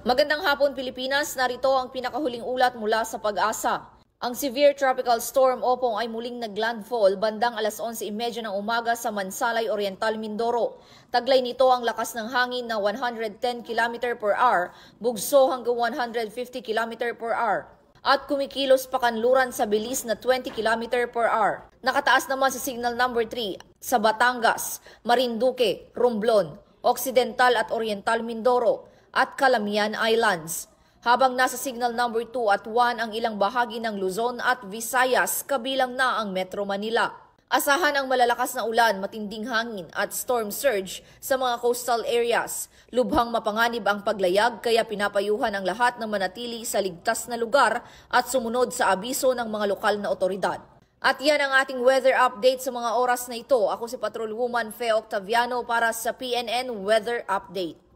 Magandang hapon Pilipinas, narito ang pinakahuling ulat mula sa Pag-asa. Ang severe tropical storm Opong ay muling naglandfall bandang alas 11:30 ng umaga sa Mansalay Oriental, Mindoro. Taglay nito ang lakas ng hangin na 110 km per hour, bugso hanggang 150 km per hour. At kumikilos pa kanluran sa bilis na 20 km per hour. Nakataas naman sa signal number 3 sa Batangas, Marinduque, Romblon, Occidental at Oriental Mindoro at Calamian Islands. Habang nasa signal number 2 at 1 ang ilang bahagi ng Luzon at Visayas, kabilang na ang Metro Manila. Asahan ang malalakas na ulan, matinding hangin at storm surge sa mga coastal areas. Lubhang mapanganib ang paglayag kaya pinapayuhan ang lahat na manatili sa ligtas na lugar at sumunod sa abiso ng mga lokal na otoridad. At yan ang ating weather update sa mga oras na ito. Ako si Patrolwoman Fe Octaviano para sa PNN Weather Update.